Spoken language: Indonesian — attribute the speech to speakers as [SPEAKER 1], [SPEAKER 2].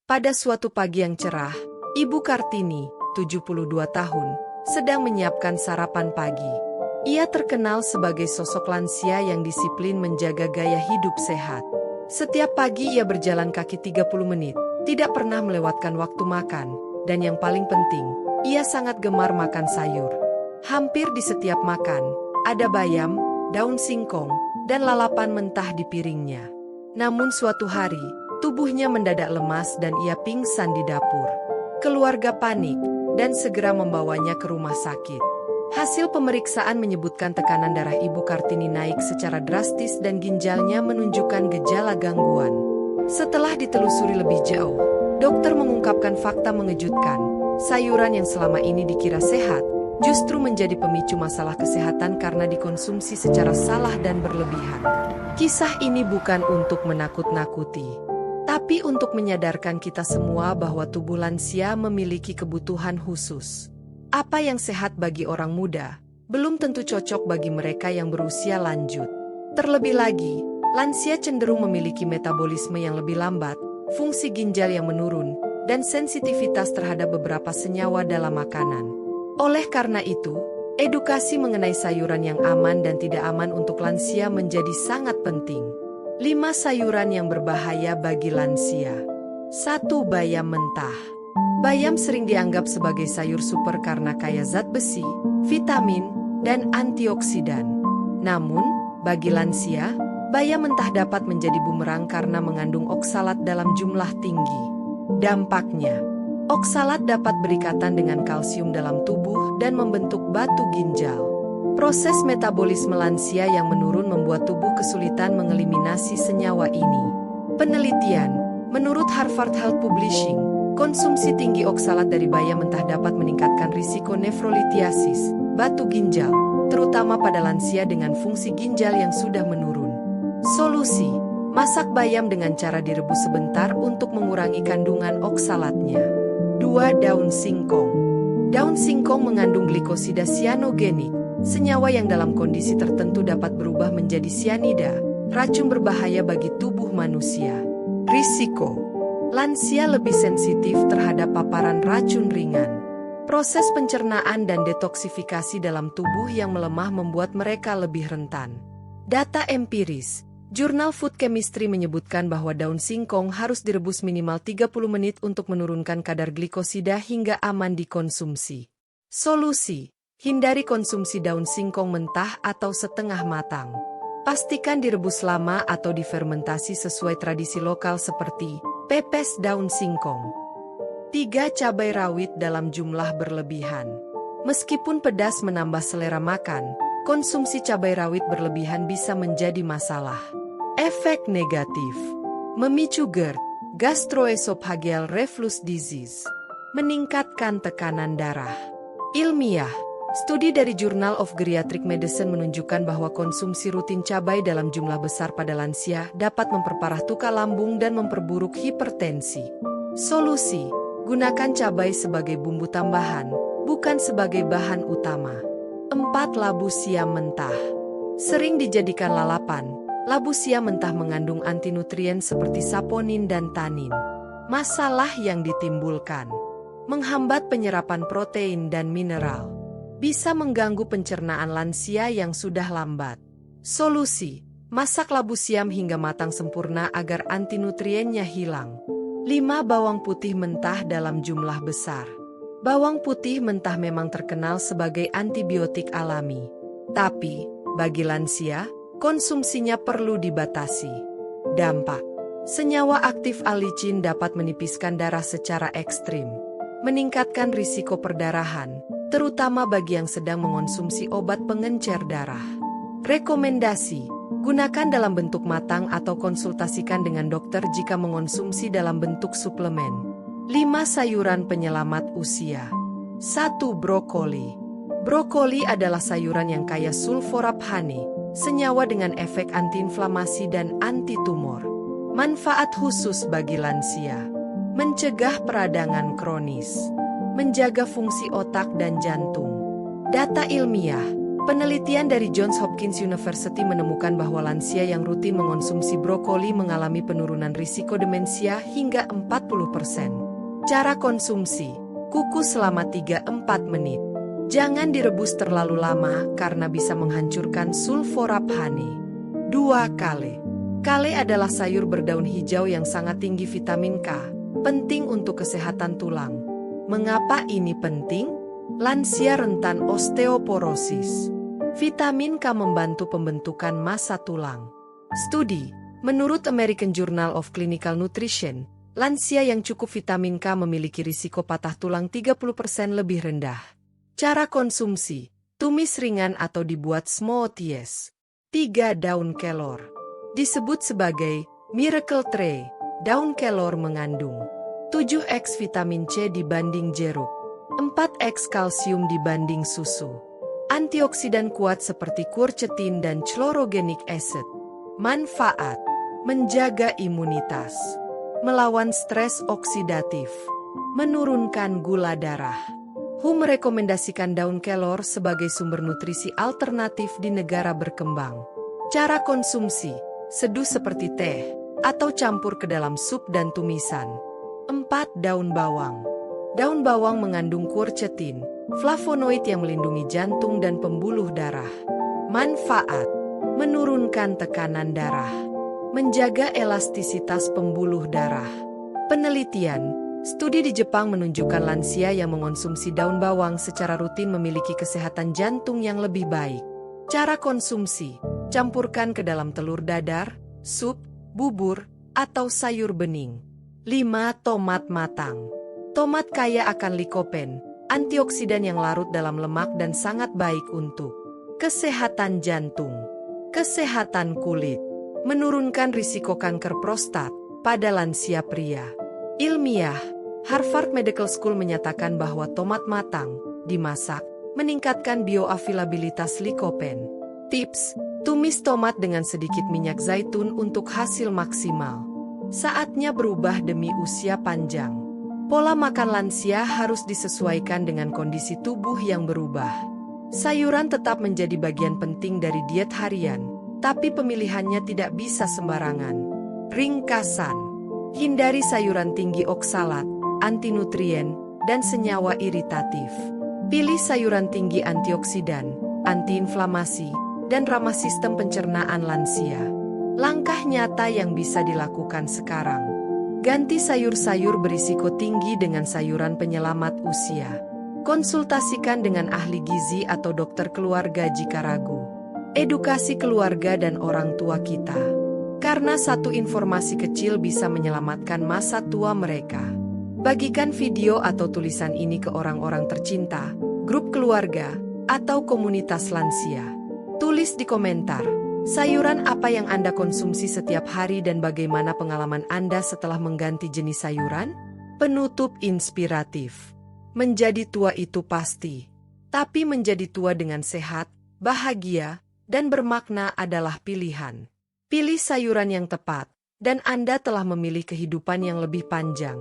[SPEAKER 1] Pada suatu pagi yang cerah, Ibu Kartini, 72 tahun, sedang menyiapkan sarapan pagi. Ia terkenal sebagai sosok lansia yang disiplin menjaga gaya hidup sehat. Setiap pagi ia berjalan kaki 30 menit, tidak pernah melewatkan waktu makan, dan yang paling penting, ia sangat gemar makan sayur. Hampir di setiap makan, ada bayam, daun singkong, dan lalapan mentah di piringnya. Namun suatu hari, tubuhnya mendadak lemas dan ia pingsan di dapur. Keluarga panik dan segera membawanya ke rumah sakit. Hasil pemeriksaan menyebutkan tekanan darah Ibu Kartini naik secara drastis dan ginjalnya menunjukkan gejala gangguan. Setelah ditelusuri lebih jauh, dokter mengungkapkan fakta mengejutkan. Sayuran yang selama ini dikira sehat, justru menjadi pemicu masalah kesehatan karena dikonsumsi secara salah dan berlebihan. Kisah ini bukan untuk menakut-nakuti, tapi untuk menyadarkan kita semua bahwa tubuh lansia memiliki kebutuhan khusus. Apa yang sehat bagi orang muda, belum tentu cocok bagi mereka yang berusia lanjut. Terlebih lagi, lansia cenderung memiliki metabolisme yang lebih lambat, fungsi ginjal yang menurun, dan sensitivitas terhadap beberapa senyawa dalam makanan. Oleh karena itu, edukasi mengenai sayuran yang aman dan tidak aman untuk lansia menjadi sangat penting. 5 sayuran yang berbahaya bagi lansia. 1. Bayam mentah. Bayam sering dianggap sebagai sayur super karena kaya zat besi, vitamin, dan antioksidan. Namun, bagi lansia, bayam mentah dapat menjadi bumerang karena mengandung oksalat dalam jumlah tinggi. Dampaknya, oksalat dapat berikatan dengan kalsium dalam tubuh dan membentuk batu ginjal. Proses metabolisme lansia yang menurun membuat tubuh kesulitan mengeliminasi senyawa ini. Penelitian, menurut Harvard Health Publishing, konsumsi tinggi oksalat dari bayam mentah dapat meningkatkan risiko nefrolitiasis, batu ginjal, terutama pada lansia dengan fungsi ginjal yang sudah menurun. Solusi, masak bayam dengan cara direbus sebentar untuk mengurangi kandungan oksalatnya. 2. Daun singkong. Daun singkong mengandung glikosida sianogenik, senyawa yang dalam kondisi tertentu dapat berubah menjadi sianida, racun berbahaya bagi tubuh manusia. Risiko, lansia lebih sensitif terhadap paparan racun ringan. Proses pencernaan dan detoksifikasi dalam tubuh yang melemah membuat mereka lebih rentan. Data empiris, Jurnal Food Chemistry menyebutkan bahwa daun singkong harus direbus minimal 30 menit untuk menurunkan kadar glikosida hingga aman dikonsumsi. Solusi, hindari konsumsi daun singkong mentah atau setengah matang. Pastikan direbus lama atau difermentasi sesuai tradisi lokal seperti pepes daun singkong. 3. Cabai rawit dalam jumlah berlebihan. Meskipun pedas menambah selera makan, konsumsi cabai rawit berlebihan bisa menjadi masalah. Efek negatif, memicu GERD, gastroesophageal reflux disease, meningkatkan tekanan darah. Ilmiah, studi dari Journal of Geriatric Medicine menunjukkan bahwa konsumsi rutin cabai dalam jumlah besar pada lansia dapat memperparah tuka lambung dan memperburuk hipertensi. Solusi, gunakan cabai sebagai bumbu tambahan, bukan sebagai bahan utama. 4. Labu siam mentah. Sering dijadikan lalapan, labu siam mentah mengandung antinutrien seperti saponin dan tanin. Masalah yang ditimbulkan, menghambat penyerapan protein dan mineral. Bisa mengganggu pencernaan lansia yang sudah lambat. Solusi, masak labu siam hingga matang sempurna agar antinutriennya hilang. 5. Bawang putih mentah dalam jumlah besar. Bawang putih mentah memang terkenal sebagai antibiotik alami. Tapi, bagi lansia, konsumsinya perlu dibatasi. Dampak, senyawa aktif allicin dapat menipiskan darah secara ekstrim, meningkatkan risiko perdarahan, terutama bagi yang sedang mengonsumsi obat pengencer darah. Rekomendasi, gunakan dalam bentuk matang atau konsultasikan dengan dokter jika mengonsumsi dalam bentuk suplemen. 5. Sayuran penyelamat usia. 1. Brokoli. Brokoli adalah sayuran yang kaya sulforaphane, senyawa dengan efek antiinflamasi dan antitumor. Manfaat khusus bagi lansia, mencegah peradangan kronis, menjaga fungsi otak dan jantung. Data ilmiah, Penelitian dari Johns Hopkins University menemukan bahwa lansia yang rutin mengonsumsi brokoli mengalami penurunan risiko demensia hingga 40%. Cara konsumsi: kukus selama 3-4 menit. Jangan direbus terlalu lama karena bisa menghancurkan sulforaphane. 2. Kale. Kale adalah sayur berdaun hijau yang sangat tinggi vitamin K, penting untuk kesehatan tulang. Mengapa ini penting? Lansia rentan osteoporosis. Vitamin K membantu pembentukan massa tulang. Studi, menurut American Journal of Clinical Nutrition, lansia yang cukup vitamin K memiliki risiko patah tulang 30% lebih rendah. Cara konsumsi, tumis ringan atau dibuat smoothies. 3. Daun kelor. Disebut sebagai miracle tray, daun kelor mengandung 7x vitamin C dibanding jeruk, 4x kalsium dibanding susu. Antioksidan kuat seperti quercetin dan chlorogenic acid. Manfaat: menjaga imunitas, melawan stres oksidatif, menurunkan gula darah. WHO merekomendasikan daun kelor sebagai sumber nutrisi alternatif di negara berkembang. Cara konsumsi: seduh seperti teh, atau campur ke dalam sup dan tumisan. 4. Daun bawang. Daun bawang mengandung quercetin, flavonoid yang melindungi jantung dan pembuluh darah. Manfaat: menurunkan tekanan darah, menjaga elastisitas pembuluh darah. Penelitian, studi di Jepang menunjukkan lansia yang mengonsumsi daun bawang secara rutin memiliki kesehatan jantung yang lebih baik. Cara konsumsi: campurkan ke dalam telur dadar, sup, bubur, atau sayur bening. 5. Tomat matang. Tomat kaya akan likopen, antioksidan yang larut dalam lemak dan sangat baik untuk kesehatan jantung, kesehatan kulit, menurunkan risiko kanker prostat pada lansia pria. Ilmiah, Harvard Medical School menyatakan bahwa tomat matang, dimasak, meningkatkan bioavailabilitas likopen. Tips, tumis tomat dengan sedikit minyak zaitun untuk hasil maksimal. Saatnya berubah demi usia panjang. Pola makan lansia harus disesuaikan dengan kondisi tubuh yang berubah. Sayuran tetap menjadi bagian penting dari diet harian, tapi pemilihannya tidak bisa sembarangan. Ringkasan: hindari sayuran tinggi oksalat, antinutrien, dan senyawa iritatif. Pilih sayuran tinggi antioksidan, antiinflamasi, dan ramah sistem pencernaan lansia. Langkah nyata yang bisa dilakukan sekarang: ganti sayur-sayur berisiko tinggi dengan sayuran penyelamat usia. Konsultasikan dengan ahli gizi atau dokter keluarga jika ragu. Edukasi keluarga dan orang tua kita, karena satu informasi kecil bisa menyelamatkan masa tua mereka. Bagikan video atau tulisan ini ke orang-orang tercinta, grup keluarga, atau komunitas lansia. Tulis di komentar, sayuran apa yang Anda konsumsi setiap hari dan bagaimana pengalaman Anda setelah mengganti jenis sayuran? Penutup inspiratif. Menjadi tua itu pasti, tapi menjadi tua dengan sehat, bahagia, dan bermakna adalah pilihan. Pilih sayuran yang tepat, dan Anda telah memilih kehidupan yang lebih panjang.